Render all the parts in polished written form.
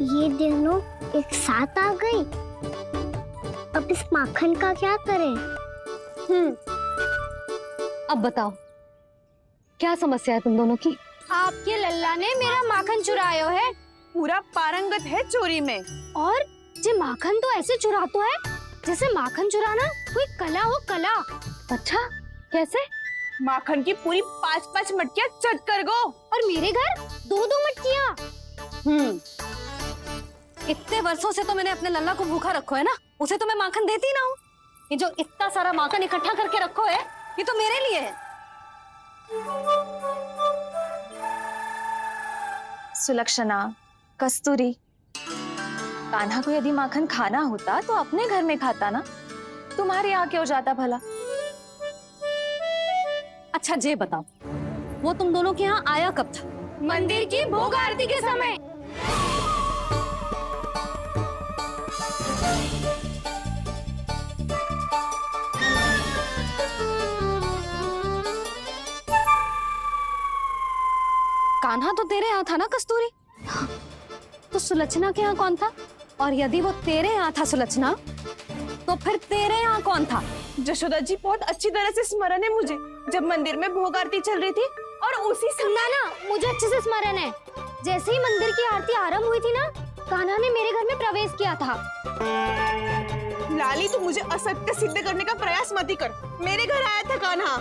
ये दोनों एक साथ आ गई। अब इस माखन का क्या करें? अब बताओ क्या समस्या है तुम दोनों की? आपके लल्ला ने मेरा माखन चुरायो है। पूरा पारंगत है चोरी में। और जे माखन तो ऐसे चुरातो है जैसे माखन चुराना कोई कला हो, कला। अच्छा, कैसे? माखन की पूरी 5-5 मटकियां चट कर गो। और मेरे घर 2-2 मटकियां। इतने वर्षों से तो मैंने अपने लल्ला को भूखा रखो है ना, उसे तो मैं माखन देती ना हूँ। ये जो इतना सारा माखन इकट्ठा करके रखो है, ये तो मेरे लिए है। सुलक्षणा, कस्तूरी, कान्हा को यदि माखन खाना होता तो अपने घर में खाता ना, तुम्हारे यहाँ क्यों जाता भला? अच्छा ये बताओ, वो तुम दोनों के यहाँ आया कब था? मंदिर की भोग आरती के समय। कान्हा तो तेरे यहाँ था ना कस्तूरी? तो सुलक्षणा के यहाँ कौन था? और यदि वो तेरे यहाँ था सुलक्षणा, तो फिर तेरे यहाँ कौन था? जशोदा जी, बहुत अच्छी तरह से स्मरण है मुझे, जब मंदिर में भोग आरती चल रही थी और उसी समय ना मुझे अच्छे से स्मरण है। जैसे ही मंदिर की आरती आरंभ हुई थी ना, कान्हा ने मेरे घर में प्रवेश किया था। लाली, तू मुझे असत्य सिद्ध करने का प्रयास मत ही कर। मेरे घर आया था कान्हा।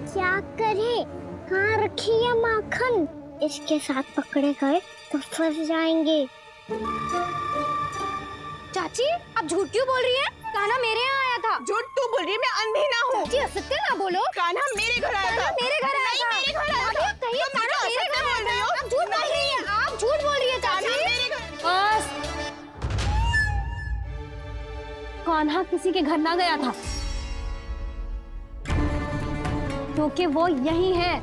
क्या करे? कहाँ रखी है माखन? इसके साथ पकड़े गए तो फंस जाएंगे। चाची, आप झूठ क्यों बोल रही हैं? कान्हा मेरे यहाँ आया था। झूठ तू बोल रही है, मैं अंधी ना हूँ। चाची, असत्य ना बोलो। कान्हा मेरे घर आया था। मेरे घर आया था। मेरे घर आया था। कहिए कान्हा मेरे घर बोल रही हो? आप झूठ बोल रही हैं। आप झूठ बोल रही है चाची। बस, कान्हा किसी के घर ना गया था, क्योंकि वो यही है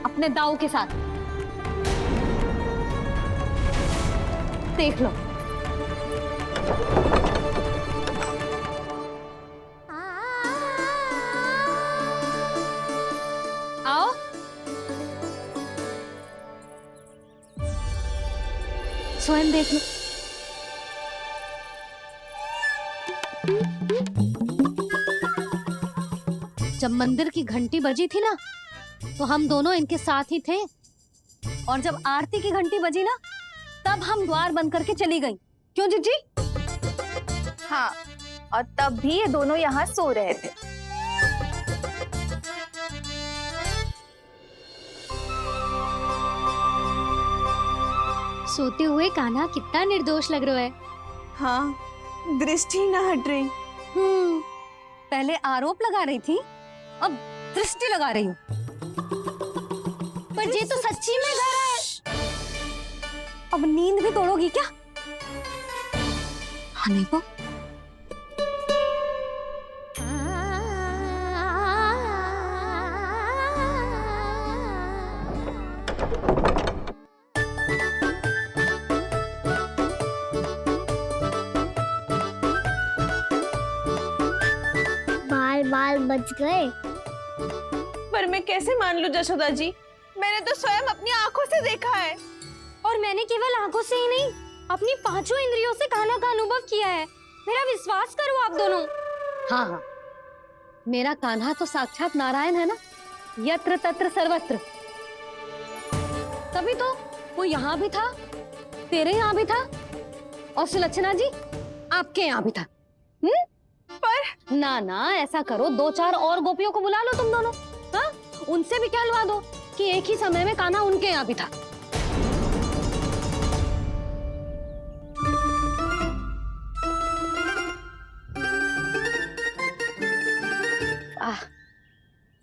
अपने दाऊ के साथ। देख लो। आओ। स्वयं देख लो। जब मंदिर की घंटी बजी थी ना, तो हम दोनों इनके साथ ही थे, और जब आरती की घंटी बजी ना, तब हम द्वार बंद करके चली गई। क्यों जीजी? हाँ, और तब भी ये दोनों यहाँ सो रहे थे। सोते हुए कान्हा कितना निर्दोष लग रहा है। हाँ, दृष्टि ना हट रही। पहले आरोप लगा रही थी, अब दृष्टि लगा रही हूँ। पर ये तो सच्ची में घर है। अब नींद भी तोड़ोगी क्या? हने को बाल बच गए। पर मैं कैसे मान लूं जशोदा जी? मैंने तो स्वयं अपनी आंखों से देखा है। और मैंने केवल आंखों से ही नहीं, अपनी 5 इंद्रियों से कान्हा का अनुभव किया है। मेरा विश्वास करो आप दोनों। हाँ हाँ, मेरा कान्हा तो साक्षात नारायण है ना, यत्र तत्र सर्वत्र। तभी तो वो यहाँ भी था, तेरे यहाँ भी था, और सुलक्षणा जी आपके यहाँ भी था। पर ना ना, ऐसा करो, 2-4 और गोपियों को बुला लो तुम दोनों। हाँ, उनसे भी कहलवा दो कि एक ही समय में कान्हा उनके यहाँ भी था।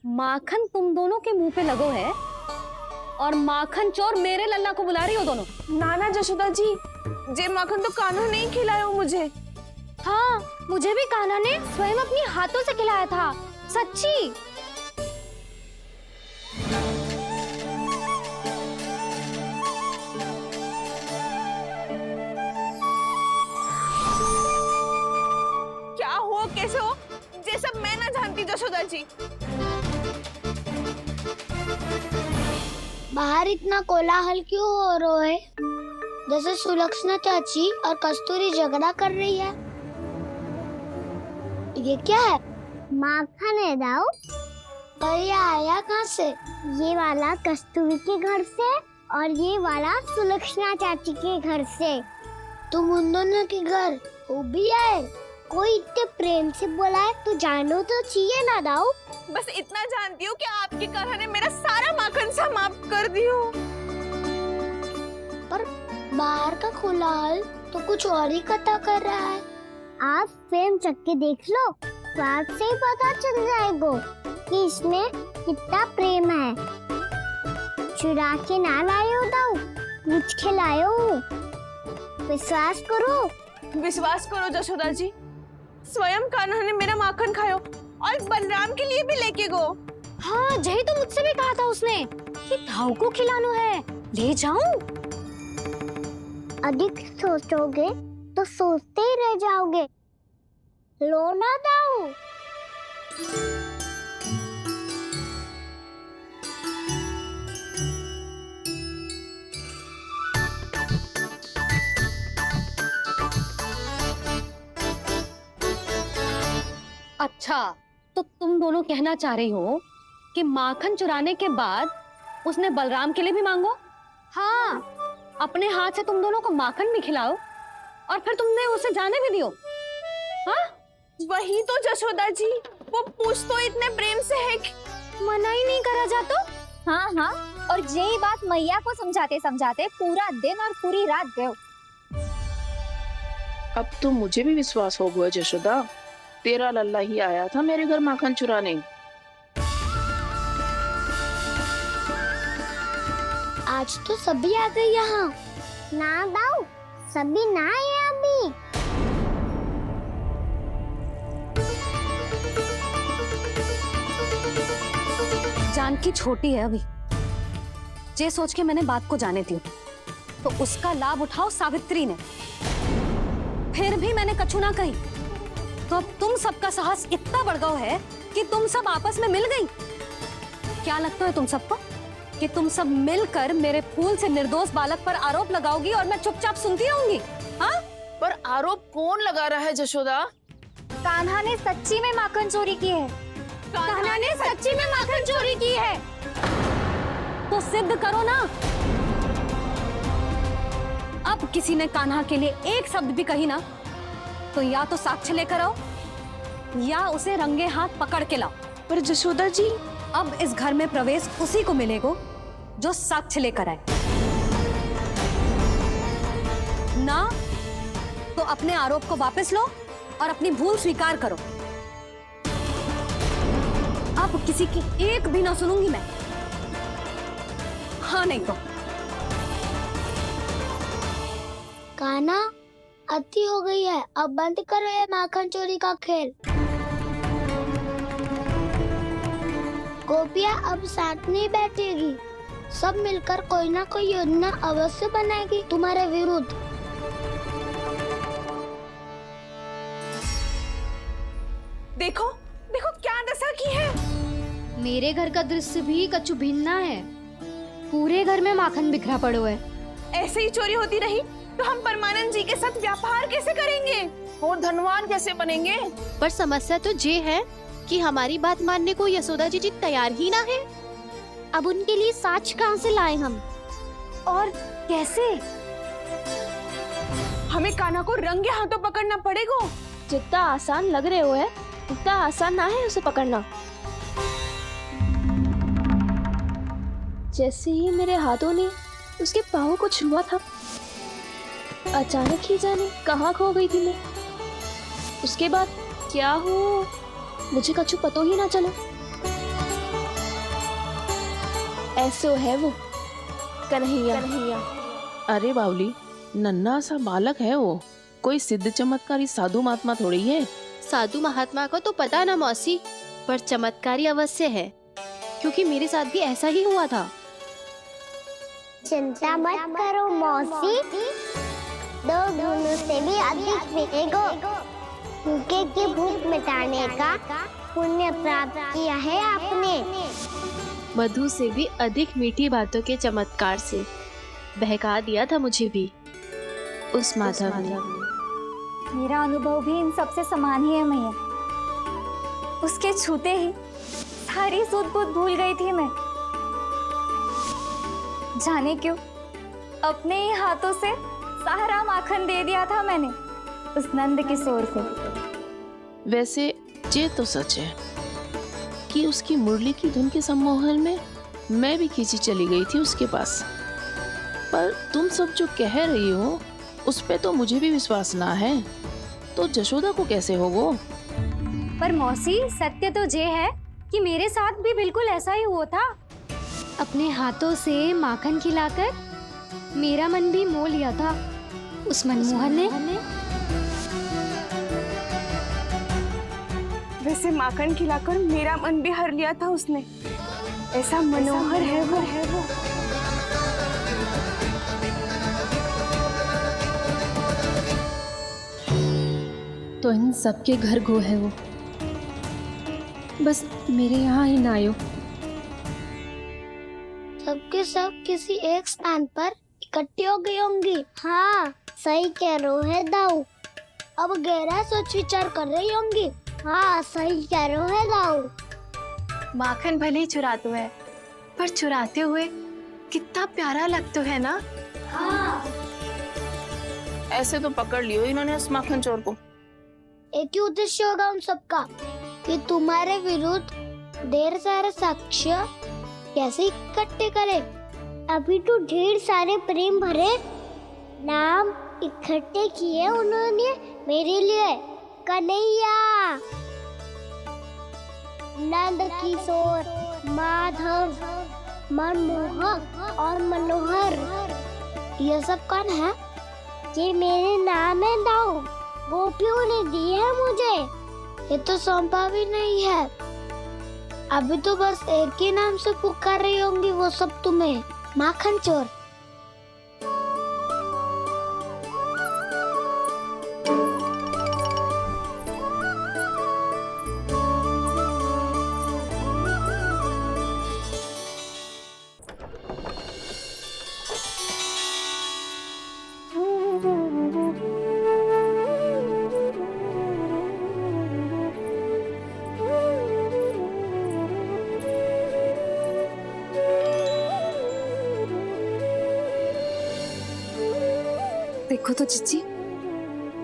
माखन तुम दोनों के मुंह पे लगो है, और माखन चोर मेरे लल्ला को बुला रही हो दोनों। नाना जशोदा जी, जे माखन तो कान्हा नहीं खिलाया मुझे। हाँ, मुझे भी कान्हा ने स्वयं अपनी हाथों से खिलाया था, सच्ची। क्या हो, कैसे हो, ये सब मैं ना जानती जशोदा जी। बाहर इतना कोलाहल क्यों हो रहा है? जैसे सुलक्षणा चाची और कस्तूरी झगड़ा कर रही है। ये क्या है? माखन है दाऊ। और ये आया कहाँ से? ये वाला कस्तूरी के घर से और ये वाला सुलक्षणा चाची के घर से। तुम उन दोनों के घर वो भी आए? कोई इतने प्रेम से बोला है तो जानो तो चाहिए ना दाऊ। बस इतना जानती हूँ कि आपकी कान्हा ने मेरा सारा माखन समाप्त कर दियो। पर बाहर का कोलाहल तो कुछ और ही कथा कर रहा है। आप फिल्म चख के देख लो, स्वाद से ही पता चल जाएगा कि इसमें कितना प्रेम है। चुरा के ना लायो दाऊ, मुझ खिलायो। विश्वास करो जशोदा जी, स्वयं कान्हा ने मेरा माखन खायो और बलराम के लिए भी लेके गो। हाँ, यही तो मुझसे भी कहा था उसने कि दाऊ को खिलाना है, ले जाऊं। अधिक सोचोगे तो सोचते ही रह जाओगे। लो ना दाऊ। अच्छा, तो तुम दोनों कहना चाह रही हो कि माखन चुराने के बाद उसने बलराम के लिए भी मांगो? हाँ, अपने हाथ से तुम दोनों को माखन भी खिलाओ और फिर तुमने उसे जाने भी दियो। हाँ? वही तो जशोदा जी, वो पूछ तो इतने प्रेम से है कि मना ही नहीं करा जाता। हाँ हाँ, और यही बात मैया को समझाते समझाते पूरा दिन और पूरी रात गए। अब तो मुझे भी विश्वास हो गया जशोदा, तेरा लल्ला ही आया था मेरे घर माखन चुराने। आज तो सभी आ गए यहाँ। ना दाऊ, सभी ना आए अभी। जानकी छोटी है अभी, जे सोच के मैंने बात को जाने दी, तो उसका लाभ उठाओ सावित्री ने। फिर भी मैंने कछु ना कही, तो अब तुम सबका साहस इतना बढ़ गया है कि तुम सब आपस में मिल गई। क्या लगता है तुम सबको कि तुम सब मिलकर मेरे फूल से निर्दोष बालक पर आरोप लगाओगी और मैं चुपचाप सुनती रहूंगी? हाँ? पर आरोप कौन लगा रहा है जशोदा? कान्हा ने सच्ची में माखन चोरी की है। कान्हा ने सच्ची में माखन चोरी की है। तो सिद्ध करो ना। अब किसी ने कान्हा के लिए एक शब्द भी कही ना, तो या तो साक्ष्य लेकर आओ या उसे रंगे हाथ पकड़ के लाओ। पर जशोदा जी, अब इस घर में प्रवेश उसी को मिलेगा जो साक्ष्य लेकर आए। ना तो अपने आरोप को वापस लो और अपनी भूल स्वीकार करो। अब किसी की एक भी ना सुनूंगी मैं। हाँ नहीं तो कान्हा, अति हो गई है, अब बंद करो ये माखन चोरी का खेल। गोपियाँ अब साथ नहीं बैठेगी, सब मिलकर कोई ना कोई योजना अवश्य बनाएगी तुम्हारे विरुद्ध। देखो देखो क्या दशा की है। मेरे घर का दृश्य भी कछु भिन्न है। पूरे घर में माखन बिखरा पड़ो है। ऐसे ही चोरी होती रही तो हम परमानंद जी के साथ व्यापार कैसे करेंगे और धनवान कैसे बनेंगे? पर समस्या तो ये है कि हमारी बात मानने को यशोदा जी तैयार ही ना है। अब उनके लिए साक्ष्य कहाँ से लाएं हम, और कैसे? हमें कान्हा को रंगे हाथों पकड़ना पड़ेगा। जितना आसान लग रहे हो है उतना आसान ना है उसे पकड़ना। जैसे ही मेरे हाथों ने उसके पाँव को छुआ था, अचानक ही जाने कहाँ खो गई थी मैं। उसके बाद क्या हो मुझे कछु पतो ही ना चला। ऐसो है वो कन्हैया। अरे बावली, नन्हा सा बालक है वो, कोई सिद्ध चमत्कारी साधु महात्मा थोड़ी है। साधु महात्मा को तो पता ना मौसी, पर चमत्कारी अवश्य है, क्योंकि मेरे साथ भी ऐसा ही हुआ था। चिंता मत करो मौसी, 2 गुणों से भी अधिक मिलेगा। भूखे की भूख मिटाने का पुण्य प्राप्त किया है आपने। मधु से भी अधिक मीठी बातों के चमत्कार से बहका दिया था मुझे भी उस माधव ने। मेरा अनुभव भी इन सबसे समान ही है मैया। उसके छूते ही सारी सूध बूध भूल गई थी मैं। जाने क्यों अपने ही हाथों से सारा माखन दे दिया था मैंने उस नंद किशोर को। वैसे ये तो सच है कि उसकी मुरली की धुन के सम्मोहन में मैं भी खींची चली गई थी उसके पास। पर तुम सब जो कह रही हो उस पे तो मुझे भी विश्वास ना है, तो जशोदा को कैसे होगो? पर मौसी सत्य तो ये है कि मेरे साथ भी बिल्कुल ऐसा ही हुआ था। अपने हाथों से माखन खिलाकर मेरा मन भी मोह लिया था उस मनमोहन ने। वैसे माखन खिलाकर मेरा मन भी हर लिया था उसने। ऐसा मनोहर है वो। तो इन सबके घर गो है वो, बस मेरे यहाँ ही ना आयो। सबके सब किसी एक स्थान पर इकट्ठी हो गई होंगी। हाँ सही कह रहे है दाऊ। अब गहरा सोच विचार कर रही होंगी। हाँ सही कह रहे है दाऊ। माखन भले ही चुराते है, पर चुराते हुए कितना प्यारा लगता है ना। हाँ ऐसे तो पकड़ लियो इन्होंने उस माखन चोर को। एक ही उद्देश्य होगा उन सबका कि तुम्हारे विरुद्ध ढेर सारे साक्ष्य कैसे इकट्ठे करे। अभी तो ढेर सारे प्रेम भरे नाम इकट्ठे किए उन्होंने मेरे लिए। कन्हैया, नंद किशोर, माधव, मनमोहक और मनोहर, ये सब कौन है? ये मेरे नाम है दाऊ। गोपियों ने दी है मुझे। ये तो सौंपा भी नहीं है। अभी तो बस एक ही नाम से पुकार रही होंगी वो सब तुम्हें, माखन चोर। देखो तो चिच्ची,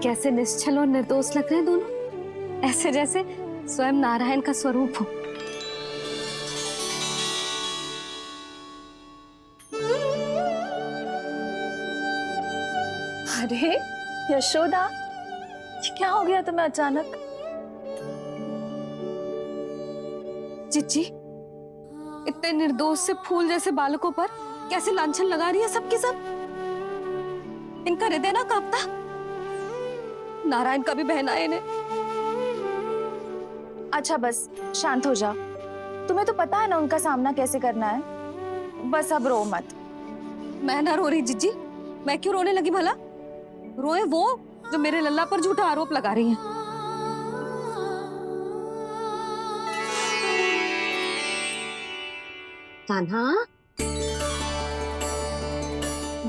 कैसे निश्चल और निर्दोष लग रहे हैं दोनों, ऐसे जैसे स्वयं नारायण का स्वरूप हो। अरे यशोदा, ये क्या हो गया तुम्हें अचानक? चिच्ची, इतने निर्दोष से फूल जैसे बालकों पर कैसे लांछन लगा रही है सबके सब। इनका हृदय ना कांपता? नारायण का भी बहना है इन्हें। अच्छा बस शांत हो जाओ। तुम्हें तो पता है ना उनका सामना कैसे करना है। बस अब रो मत। मैं ना रो रही जिज्जी, मैं क्यों रोने लगी भला? रोए वो जो मेरे लल्ला पर झूठा आरोप लगा रही हैं। कान्हा,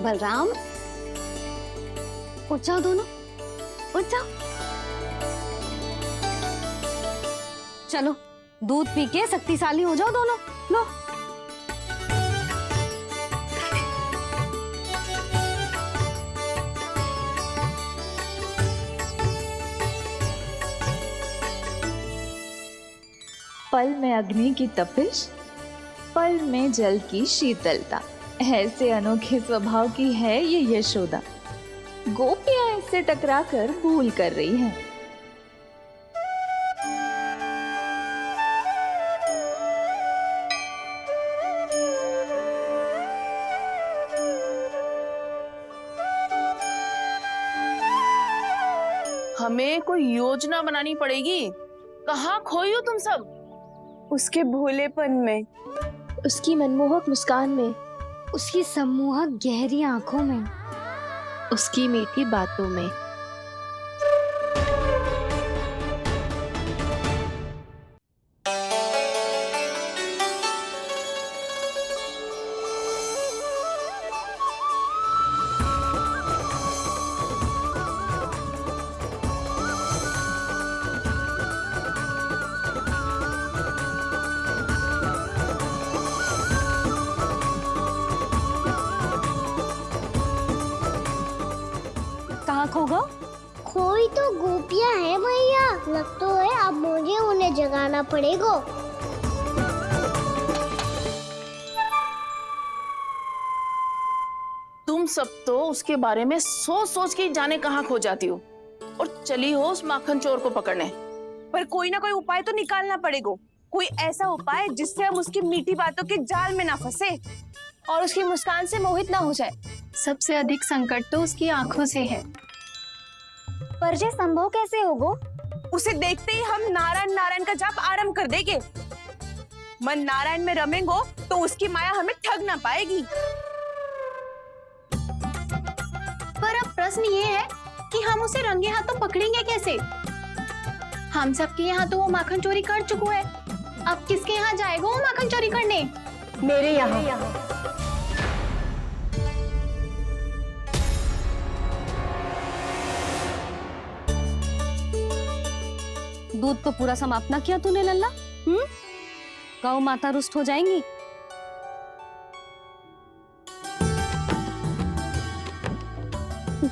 बलराम, उठ जाओ दोनों, उठ जाओ। चलो दूध पी के शक्तिशाली हो जाओ दोनों। लो। पल में अग्नि की तपिश, पल में जल की शीतलता, ऐसे अनोखे स्वभाव की है ये यशोदा। गोपियां इससे टकराकर भूल कर रही हैं। हमें कोई योजना बनानी पड़ेगी। कहाँ खोई हो तुम सब? उसके भोलेपन में, उसकी मनमोहक मुस्कान में, उसकी सम्मोहक गहरी आंखों में, उसकी मीठी बातों में। गो? कोई तो गोपियां है भैया, लगता है अब मुझे उन्हें जगाना पड़ेगा। तुम सब तो उसके बारे में सोच सोच के जाने कहाँ खो जाती हो और चली हो उस माखन चोर को पकड़ने। पर कोई ना कोई उपाय तो निकालना पड़ेगा, कोई ऐसा उपाय जिससे हम उसकी मीठी बातों के जाल में ना फंसे और उसकी मुस्कान से मोहित ना हो जाए। सबसे अधिक संकट तो उसकी आंखों से है। पर ये संभव कैसे होगा? उसे देखते ही हम नारायण नारायण का जाप आरंभ कर देंगे। मन नारायण में रमेंगो तो उसकी माया हमें ठग ना पाएगी। पर अब प्रश्न ये है कि हम उसे रंगे हाथों पकड़ेंगे कैसे? हम सबके यहाँ तो वो माखन चोरी कर चुका है, अब किसके यहाँ जाएगा वो माखन चोरी करने? मेरे यहाँ। दूध तो पूरा समाप्त ना किया तूने लल्ला। गौ माता रुष्ट हो जाएंगी।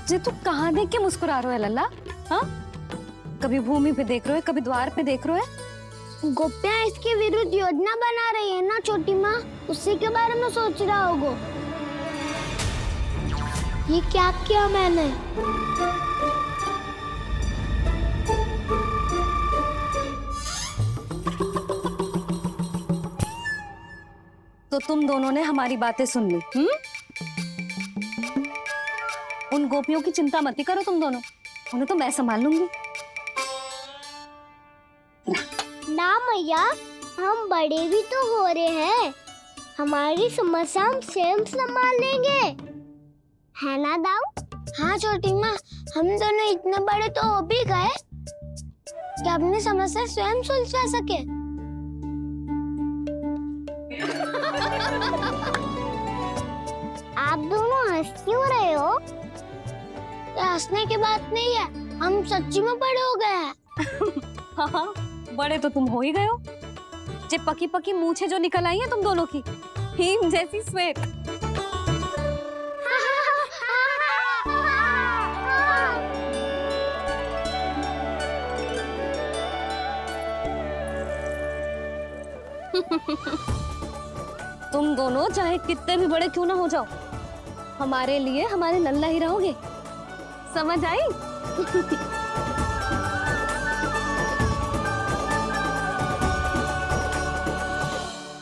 जे तू कहाँ देख के मुस्कुरा रहे है लल्ला? हाँ, कभी भूमि पे देख रहे हो, कभी द्वार पे देख रहे हो। गोपियां इसके विरुद्ध योजना बना रही है ना छोटी माँ, उसी के बारे में सोच रहा होगा। ये क्या किया मैंने? तो तुम दोनों ने हमारी बातें सुन ली। उन गोपियों की चिंता मत करो तुम दोनों, उन्हें तो मैं संभाल लूंगी। ना मैया, हम बड़े भी तो हो रहे हैं, हमारी समस्या हम स्वयं संभाल लेंगे, है ना दाऊ? हाँ छोटी माँ, हम दोनों इतने बड़े तो हो भी गए कि अपनी समस्या स्वयं सुलझा सके। आप दोनों हंस क्यों रहे हो? हंसने की बात नहीं है, हम सच्ची में बड़े हो गए हैं। हाँ, बड़े तो तुम हो ही गए हो। जे पकी पकी मूछें जो निकल आई हैं तुम दोनों की, हिम जैसी श्वेत। तुम दोनों चाहे कितने भी बड़े क्यों ना हो जाओ, हमारे लिए हमारे लल्ला ही रहोगे, समझ आई?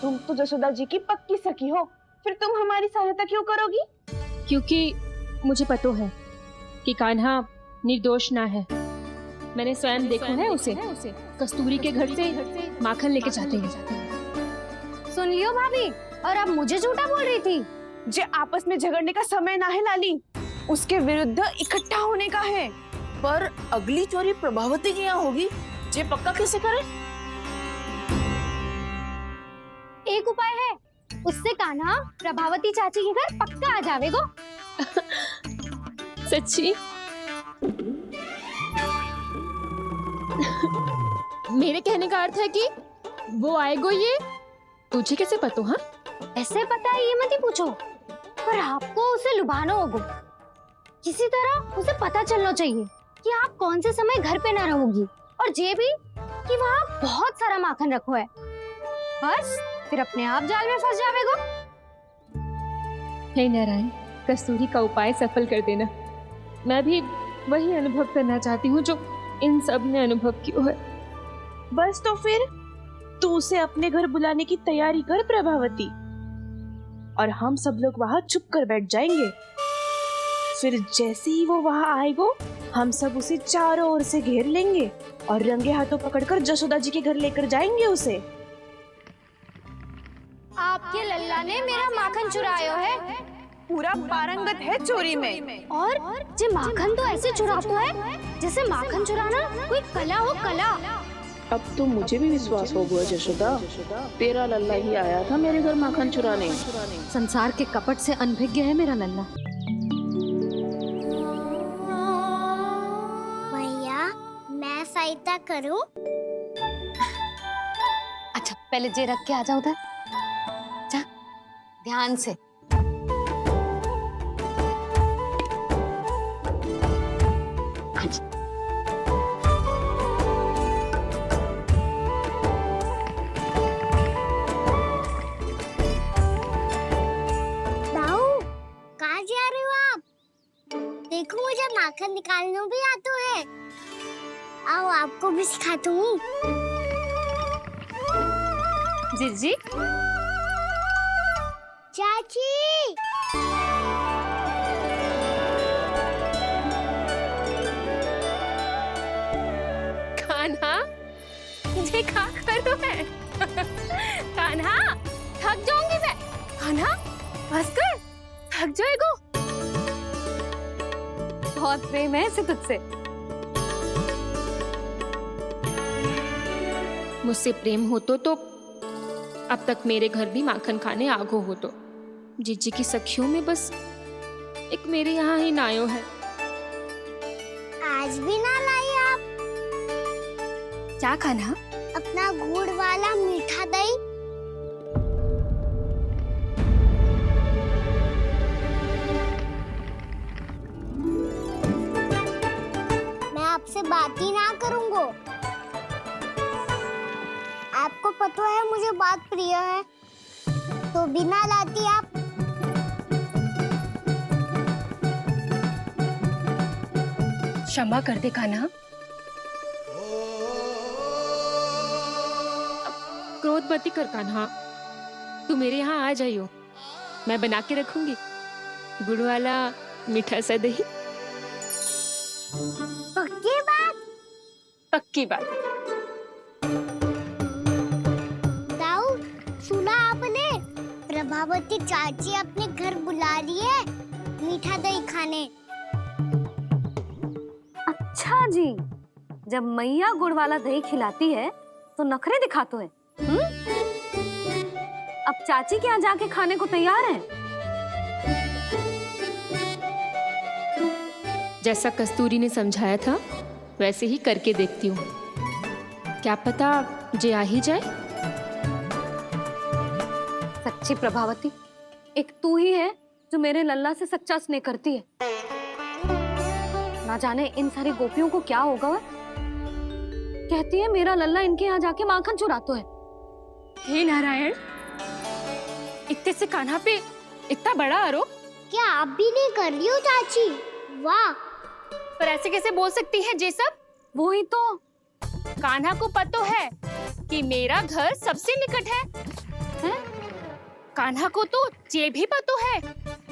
तुम तो जसोदा जी की पक्की सखी हो, फिर तुम हमारी सहायता क्यों करोगी? क्योंकि मुझे पता है कि कान्हा निर्दोष ना है। मैंने स्वयं देखा है उसे कस्तूरी के घर से माखन लेके जाते हैं। सुन लियो भाभी, और अब मुझे झूठा बोल रही थी। जे आपस में झगड़ने का समय ना है लाली, उसके विरुद्ध इकट्ठा होने का है। पर अगली चोरी प्रभावती की यहाँ होगी, जे पक्का कैसे करे? एक उपाय है, उससे कान्हा प्रभावती चाची के घर पक्का आ जावेगो। सच्ची? मेरे कहने का अर्थ है कि वो आएगो, ये तुझे कैसे पता? हाँ, ऐसे पता है ये मत ही पूछो, पर आपको उसे लुभाना होगा। किसी तरह उसे पता चलना चाहिए कि आप कौन से समय घर पे ना रहोगी, और ये भी कि वहाँ बहुत सारा माखन रखो है। बस फिर अपने आप जाल में फंस जावेगो। हे नारायण, कस्तूरी का उपाय सफल कर देना। मैं भी वही अनुभव करना चाहती हूँ जो इन सब ने अनुभव किया है। बस तो फिर तू उसे अपने घर बुलाने की तैयारी कर प्रभावती, और हम सब लोग वहाँ चुप कर बैठ जाएंगे। फिर जैसे ही वो वहाँ आएगो, हम सब उसे चारों ओर से घेर लेंगे और रंगे हाथों पकड़कर जसोदा जी के घर लेकर जाएंगे उसे। आपके लल्ला ने मेरा माखन चुराया है, पूरा पारंगत है चोरी में। और जे माखन तो ऐसे चुराता है जैसे माखन चुराना कोई कला हो, कला। अब तो मुझे भी विश्वास हो गया जशोदा, तेरा लल्ला ही आया था मेरे घर माखन चुराने। संसार के कपट से अनभिज्ञ है मेरा लल्ला। भैया, मैं सहायता करूं? अच्छा, पहले जे रख के आ जाओ उधर, जा ध्यान से। दाऊ, कहाँ जा रहे हो आप? देखो मुझे माखन निकालना भी आता है। आओ आपको भी सिखाता हूँ। जिज्जी, चाची, कान्हा, ये क्या करो है? कान्हा, थक जाऊंगी मैं। कान्हा, बस कर, थक जाएगो। बहुत प्रेम है इसे तुझसे। मुझसे प्रेम हो तो अब तक मेरे घर भी माखन खाने आगो हो तो। जीजी की सखियों में बस एक मेरे यहाँ ही नायो है। आज भी ना लाई आप क्या कान्हा? अपना गुड़ वाला मीठा दही? मैं आपसे बात ही ना करूंगा। आपको पता है मुझे बात प्रिय है, तो बिना लाती आप। क्षमा कर दे कान्हा। क्रोध मत कर कान्हा, तू मेरे यहाँ आ जाइयो। मैं बना के रखूंगी गुड़ वाला मीठा सा दही। पक्की बात? पक्की बात। दाऊ, सुना आपने? प्रभावती चाची अपने घर बुला रही है मीठा दही खाने। अच्छा जी, जब मैया गुड़ वाला दही खिलाती है तो नखरे दिखाते हैं। अब चाची के यहाँ जाके खाने को तैयार हैं। जैसा कस्तूरी ने समझाया था वैसे ही करके देखती हूँ। क्या पता जे आ ही जाए। सच्ची प्रभावती, एक तू ही है जो मेरे लल्ला से सच्चा स्नेह करती है। ना जाने इन सारी गोपियों को क्या होगा। वह कहती है मेरा लल्ला इनके यहाँ जाके माखन चुराता है। हे नारायण, इतने से कान्हा पे इतना बड़ा आरोप। क्या आप भी नहीं कर रही हो चाची? वाह, पर ऐसे कैसे बोल सकती है जे सब? वो ही तो। कान्हा को पता है कि मेरा घर सबसे निकट है, हैं? कान्हा को तो ये भी पता है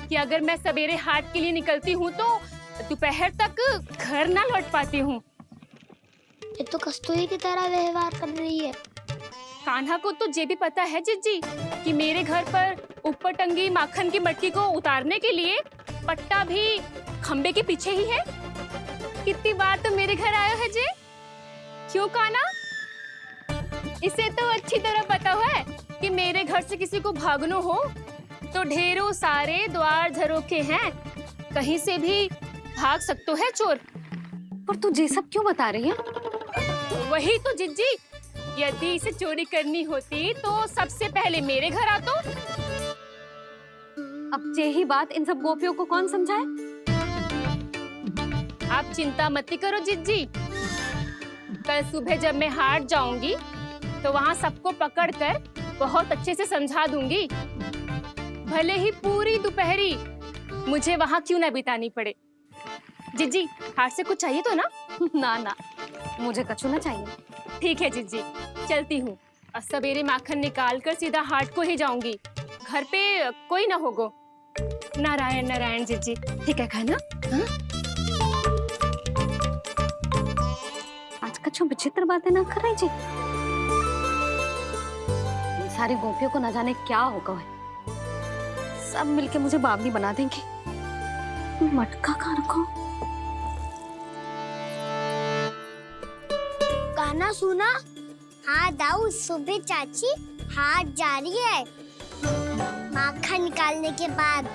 कि अगर मैं सवेरे हाट के लिए निकलती हूँ तो दोपहर तक घर ना लौट पाती हूँ। ये तो कस्तूरी की तरह व्यवहार कर रही है। कान्हा को तो ये भी पता है जिज्जी कि मेरे घर पर ऊपर टंगी माखन की मटकी को उतारने के लिए पट्टा भी खंबे के पीछे ही है। कितनी बार तो मेरे घर आयो है जे। क्यों कान्हा? इसे तो अच्छी तरह पता है कि मेरे घर से किसी को भागनो हो तो ढेरों सारे द्वार झरोखे हैं, कहीं से भी भाग सकते है चोर। पर तू ये सब क्यों बता रही है? वही तो जिज्जी, यदि इसे चोरी करनी होती तो सबसे पहले मेरे घर आतो। अब यही बात इन सब गोपियों को कौन समझाए? आप चिंता मत करो जिज्जी, कल सुबह जब मैं हाट जाऊंगी तो वहाँ सबको पकड़कर बहुत अच्छे से समझा दूंगी। भले ही पूरी दोपहरी मुझे वहाँ क्यों ना बितानी पड़े। जिज्जी, हाट से कुछ चाहिए तो ना? ना ना, मुझे कछु ना चाहिए। ठीक है जिज्जी, चलती हूँ। और सवेरे माखन निकाल कर सीधा हाट को ही जाऊंगी। घर पे कोई ना होगो। नारायण नारायण जिज्जी, ठीक है खाना? हाँ? आज कछु विचित्र बातें ना कर रही जी। इन सारी गोपियों को न जाने क्या होगा है। सब मिलके मुझे बावली बना देंगे। मटका कहाँ रखो? गाना सुना? हाँ दाऊ, सुबह चाची हाट जा रही है माखन निकालने के बाद।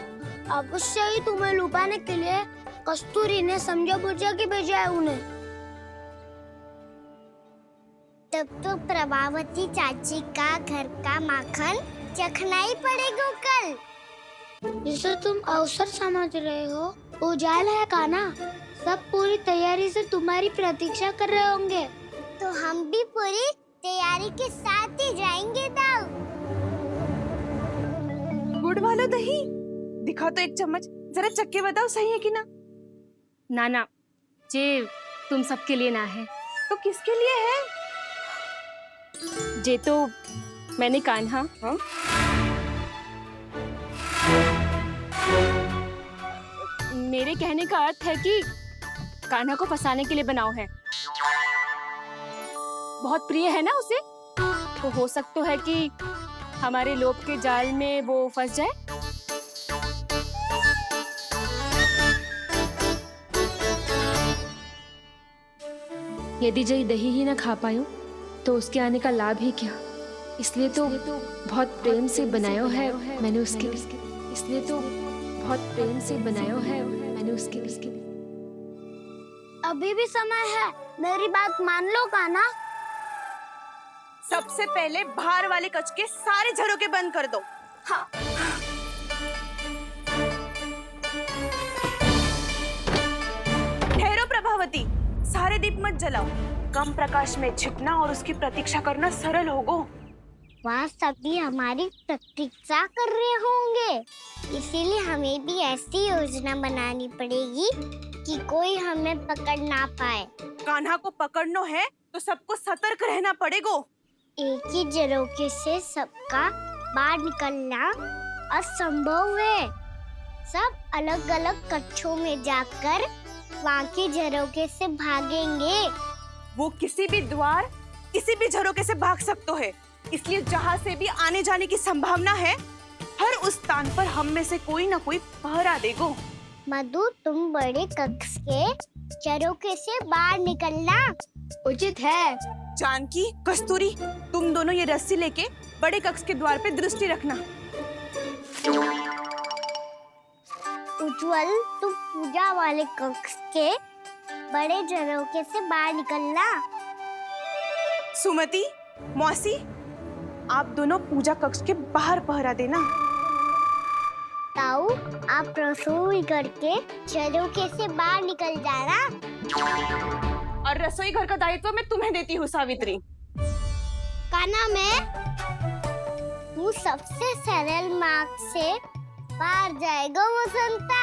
अवश्य ही तुम्हें लुभाने के लिए कस्तूरी ने समझा बुझा के भेजा है उन्हें। तब तो प्रभावती चाची का घर का माखन चखना ही पड़ेगा कल। जिसे तुम अवसर समझ रहे हो, उजाल है काना। सब पूरी तैयारी से तुम्हारी प्रतीक्षा कर रहे होंगे। तो हम भी पूरी तैयारी के साथ ही जाएंगे दाऊ। गुड़ वाला दही दिखाओ तो एक चम्मच, जरा चक्के बताओ सही है कि ना। ना ना, जे तुम सबके लिए ना है। तो किसके लिए है? जे तो मैंने कान्हा मेरे कहने का अर्थ है कि कान्हा को फंसाने के लिए बनाओ है। बहुत प्रिय है ना उसे, तो हो सकता है कि हमारे लोभ के जाल में वो फंस जाए। यदि जय दही ही ना खा पायो तो उसके आने का लाभ ही क्या। इसलिए तो बहुत प्रेम से बनायो है मैंने उसके लिए। इसलिए तो बहुत प्रेम से बनायो है मैंने उसके लिए। अभी भी समय है, मेरी बात मान लो कान्हा। सबसे पहले बाहर वाले कच के सारे झरोके बंद कर दो। हाँ। ठहरो प्रभावती, सारे दीप मत जलाओ। कम प्रकाश में छिपना और उसकी प्रतीक्षा करना सरल होगो। वहाँ सभी हमारी प्रतीक्षा कर रहे होंगे, इसीलिए हमें भी ऐसी योजना बनानी पड़ेगी कि कोई हमें पकड़ ना पाए। कान्हा को पकड़ना है तो सबको सतर्क रहना पड़ेगा। एक ही झरोखे से सबका बाहर निकलना असंभव है। सब अलग अलग कक्षों में जाकर वहाँ के झरोखे से भागेंगे। वो किसी भी द्वार, किसी भी झरोखे से भाग सकते है, इसलिए जहाँ से भी आने जाने की संभावना है, हर उस स्थान पर हम में से कोई ना कोई पहरा देगो। मधु, तुम बड़े कक्ष के झरोखे से बाहर निकलना उचित है। जानकी, कस्तूरी, तुम दोनों ये रस्सी लेके बड़े कक्ष के द्वार पे दृष्टि रखना। उज्जवल, तुम पूजा वाले कक्ष के बड़े झरोखे से बाहर निकलना। सुमति, मौसी, आप दोनों पूजा कक्ष के बाहर पहरा देना। ताऊ, आप रसोई करके झरोखे से बाहर निकल जाना। और रसोई घर का दायित्व मैं तुम्हें देती हूँ सावित्री। कान्हा, तू सबसे सरल मार्ग से बाहर जाएगा वसंता,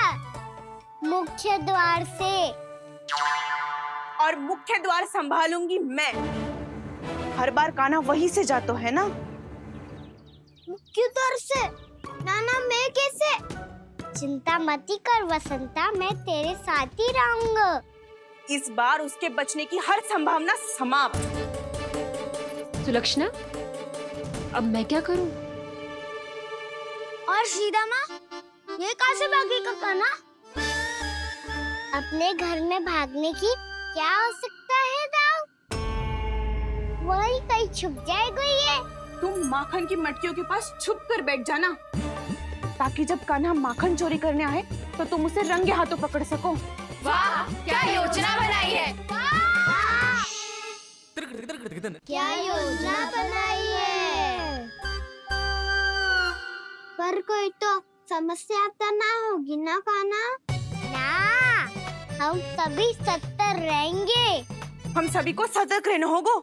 मुख्य द्वार से। और मुख्य द्वार संभालूंगी मैं। हर बार कान्हा वहीं से जातो है ना। मुख्य द्वार से? नाना, मैं कैसे? चिंता मत कर वसंता, मैं तेरे साथ ही रहूंगा। इस बार उसके बचने की हर संभावना समाप्त। सुलक्षणा, अब मैं क्या करूं? और सीधा माँ, ये कहाँ से भागेगा कान्हा? अपने घर में भागने की क्या आवश्यकता है दाऊ? वही कहीं छुप जाएगा ये। तुम माखन की मटकियों के पास छुप कर बैठ जाना, ताकि जब कान्हा माखन चोरी करने आए तो तुम उसे रंगे हाथों पकड़ सको। वाह, क्या योजना बनाई है। क्या योजना बनाई है? पर कोई तो समस्या तो ना होगी ना कान्हा? ना, हम सभी सतर्क रहेंगे। हम सभी को सतर्क रहना होगा।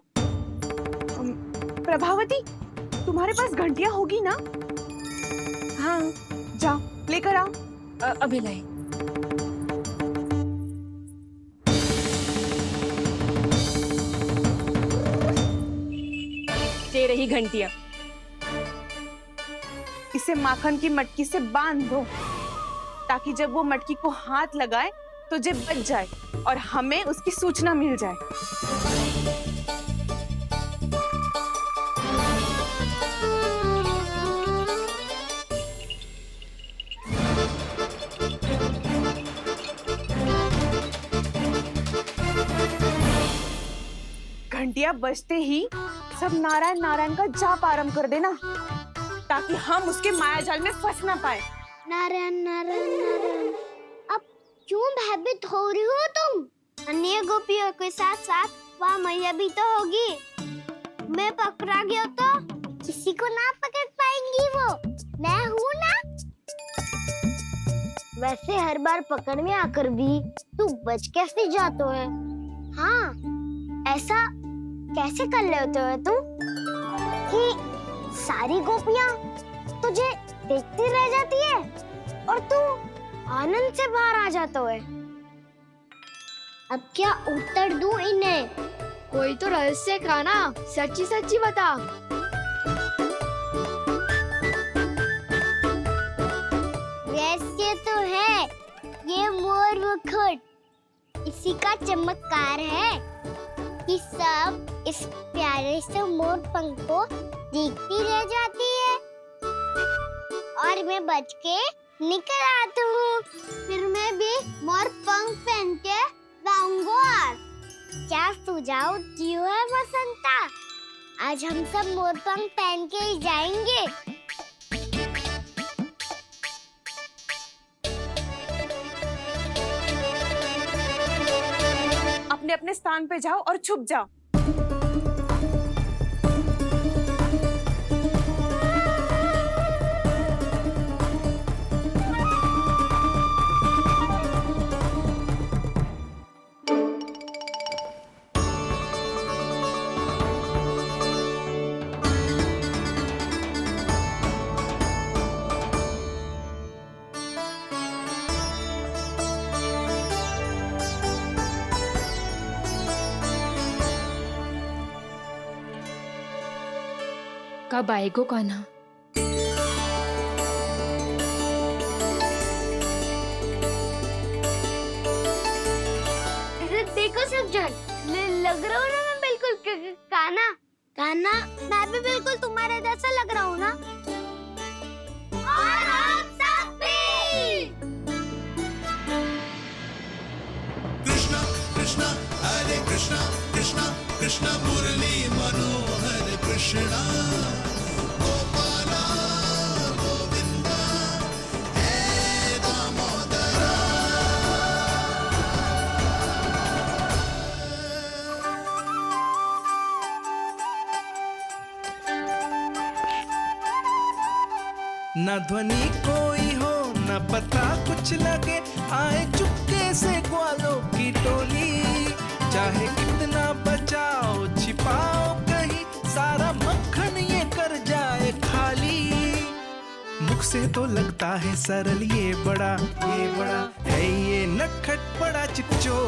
प्रभावती, तुम्हारे पास घंटियां होगी ना? हाँ, जाओ लेकर आओ। अभी लाई। ये रही घंटियां। इसे माखन की मटकी से बांध दो, ताकि जब वो मटकी को हाथ लगाए तो जे बच जाए और हमें उसकी सूचना मिल जाए। घंटियां बजते ही सब नारायण नारायण का जाप आरंभ कर देना, ताकि हम उसके मायाजाल में फंस ना पाए। नारायण नारायण नारायण। अब क्यों भयभीत हो रही हो तुम? अन्य गोपियों के साथ साथ वहाँ मैया भी तो होगी। मैं पकड़ा गया तो किसी को ना पकड़ पाएंगी वो। मैं हूँ ना। वैसे हर बार पकड़ में आकर भी तू बच कैसे जातो है? हाँ, ऐसा कैसे कर लेते हो तू कि सारी गोपियां तुझे देखती रह जाती है और तू आनंद से बाहर आ जाता है? अब क्या उत्तर दूं इन्हें? कोई तो रहस्य का ना, सच्ची सच्ची बता। रहस्य तो है, ये मोर मुकुट इसी का चमत्कार है कि सब इस प्यारे से मोर पंख को देखती रह जाती है और मैं बच के निकल आता हूँ। फिर मैं भी मोर पंख पहन के गाऊंगा। क्या सुझाव दियो है बसंता? आज हम सब मोर पंख पहन के ही जाएंगे। अपने अपने स्थान पे जाओ और छुप जाओ। कब आएगो कान्हा? देखो सब जन, लग रहा हूँ ना मैं बिल्कुल कान्हा। कान्हा, मैं भी बिल्कुल तुम्हारे जैसा लग रहा हूँ ना? और हम सब भी। कृष्णा कृष्णा हरे कृष्णा कृष्णा कृष्णा मुरली मनोहर कृष्णा गोपाला गोविंदा हे दामोदरा। न ध्वनि कोई हो न पता कुछ लगे, आए चुपके से ग्वालों की टोली। चाहे कितना बचाओ छिपाओ कहीं, सारा मक्खन ये कर जाए खाली। मुख से तो लगता है सरल, ये बड़ा है ये नटखट बड़ा चिकचोर।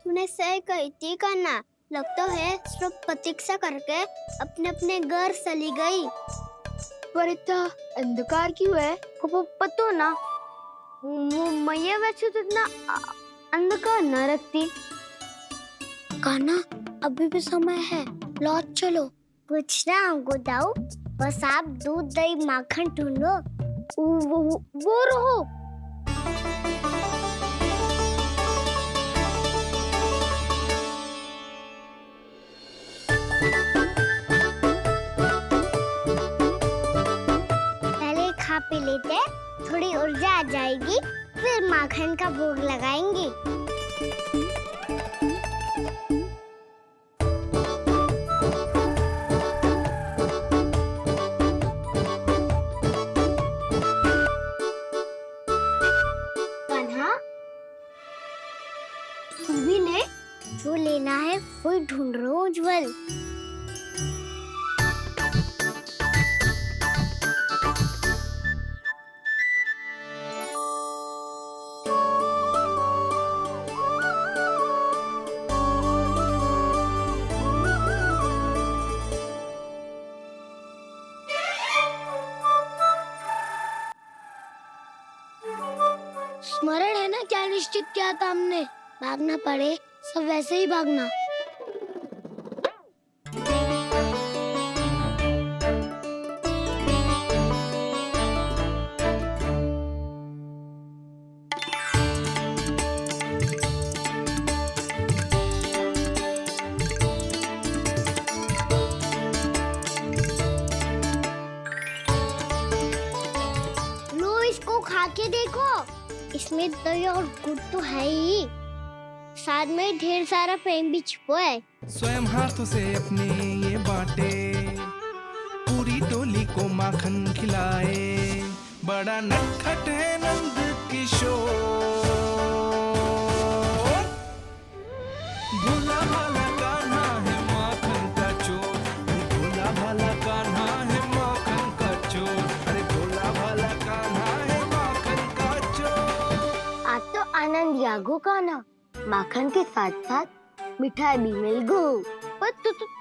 तूने सही कही थी कान्हा, लगता है सब प्रतीक्षा करके अपने अपने घर चली गई। पर इतना अंधकार क्यों है? पतो ना, मैया वैसे तो इतना अंधकार न रखती। कान्हा, अभी भी समय है, लौट चलो। कुछ ना हमको दाऊ, बस आप दूध दही माखन ढूंढो। वो रहो। पहले खा पी लेते, थोड़ी ऊर्जा आ जाएगी, फिर माखन का भोग लगाएंगे। कान्हा, तू भी ले, जो लेना है वो ढूंढ रहा हूँ उज्जवल। स्मरण है ना क्या निश्चित किया था हमने? भागना पड़े सब वैसे ही भागना। लो, इसको खा के देखो, इसमें दही और गुड़ तो है ही, साथ में ढेर सारा प्रेम भी छुपा है। स्वयं हाथों से अपने ये बांटे, पूरी टोली को माखन खिलाए। बड़ा नटखट है नंद किशोर, भोला भाला कान्हा है माखन का चोर। अरे भोला भाला कान्हा है माखन का चोर। अरे भोला भाला कान्हा है माखन का चोर। आज तो आनंद यागो का ना, माखन के साथ साथ मिठाई भी मिल गई। पर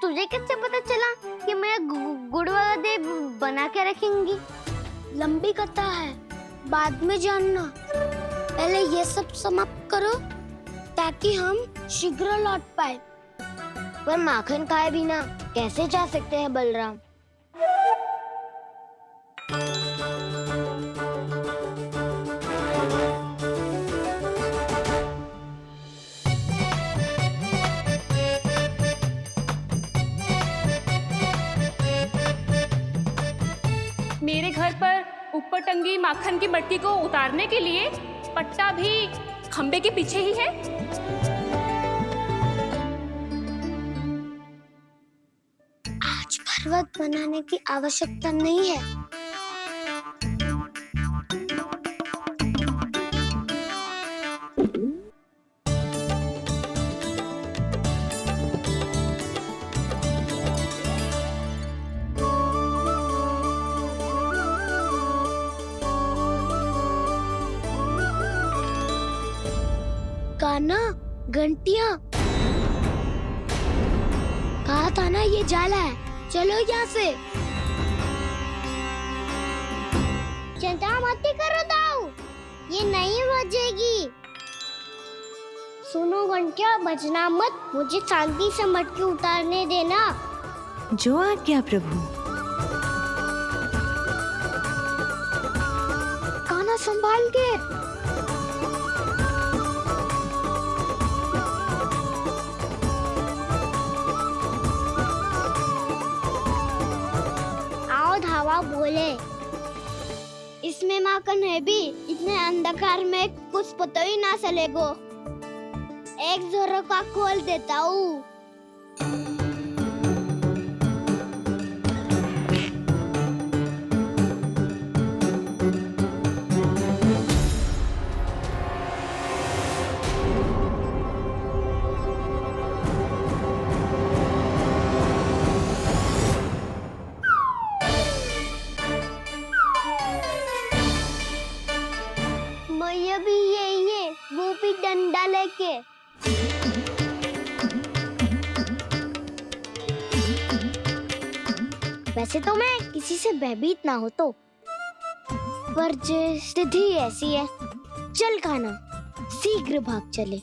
तुझे कैसे पता चला कि मैं गुड़ वाला देव बना के रखेंगी? लंबी कथा है, बाद में जानना। पहले ये सब समाप्त करो ताकि हम शीघ्र लौट पाए। पर माखन खाए बिना कैसे जा सकते हैं बलराम? मेरे घर पर ऊपर टंगी माखन की मटकी को उतारने के लिए पट्टा भी खंबे के पीछे ही है। आज पर्वत बनाने की आवश्यकता नहीं है। कान्हा, घंटियां, कहा था ना ये जाला है। चलो यहाँ से। चिंता मत करो दाऊ, ये नहीं बजेगी। सुनो घंटिया, बजना मत, मुझे शांति से मटकी उतारने देना। जो आज्ञा प्रभु। कान्हा संभाल के। धावा बोले, इसमें माखन है भी, इतने अंधकार में कुछ पता ही ना चलेगो। एक जोरों का खोल देता हूँ। भी यही है, वो भी डंडा लेके। वैसे तो मैं किसी से भयभीत ना हो तो, पर स्थिति ऐसी है। चल कान्हा, शीघ्र भाग चले।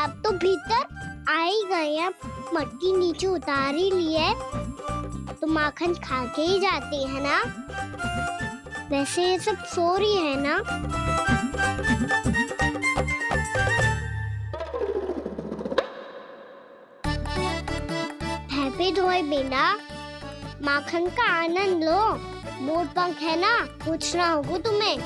अब तो भीतर आ ही गए, अब मटकी नीचे उतार ही लिए तो माखन खा के ही जाते हैं ना। वैसे ये सब सो रही है ना। हैप्पी धोए बिना माखन का आनंद लो। मोर पंख है ना, पूछना होगा तुम्हें।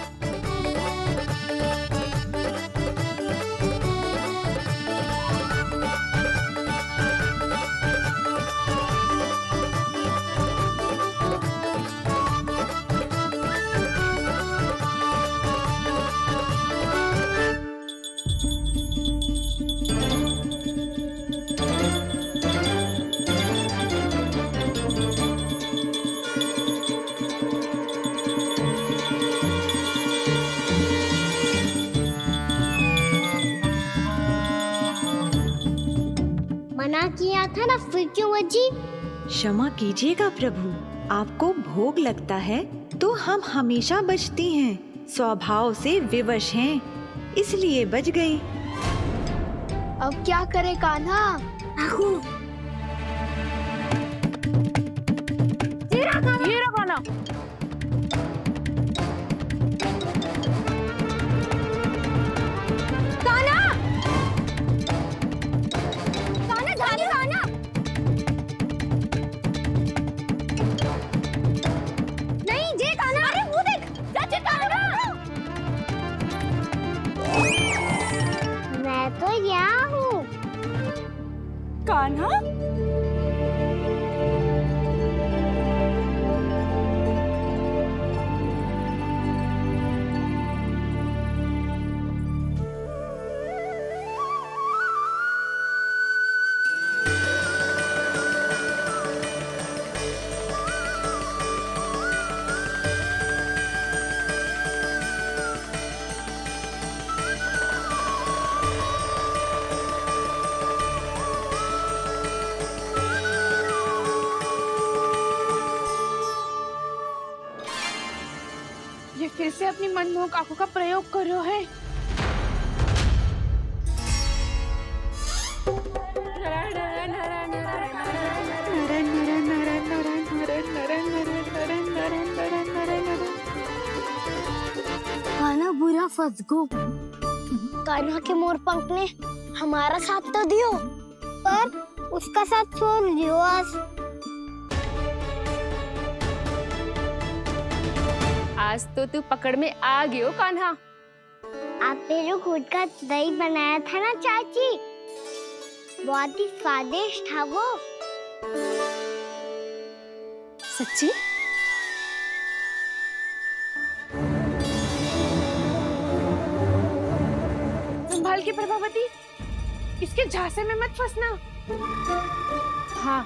मना किया था ना, फिर क्यों बजी? क्षमा कीजिएगा प्रभु, आपको भोग लगता है तो हम हमेशा बजती हैं। स्वभाव से विवश हैं, इसलिए बज गई। अब क्या करे कान्हा? ये रहा कान्हा। मैं तो यहाँ हूँ। कान्हा, ये फिर से अपनी मनमोहक आंखों का प्रयोग कर रहे है। कान्हा बुरा फंस गो। कान्हा के मोर पंख ने हमारा साथ तो दियो, पर उसका साथ छोड़ दियो आज। आज तो तू पकड़ में आ गयो कान्हा। आपने जो खुद का दही बनाया था ना चाची, बहुत ही स्वादिष्ट था वो। सच्ची? संभाल के प्रभावती, इसके झांसे में मत फंसना। हाँ,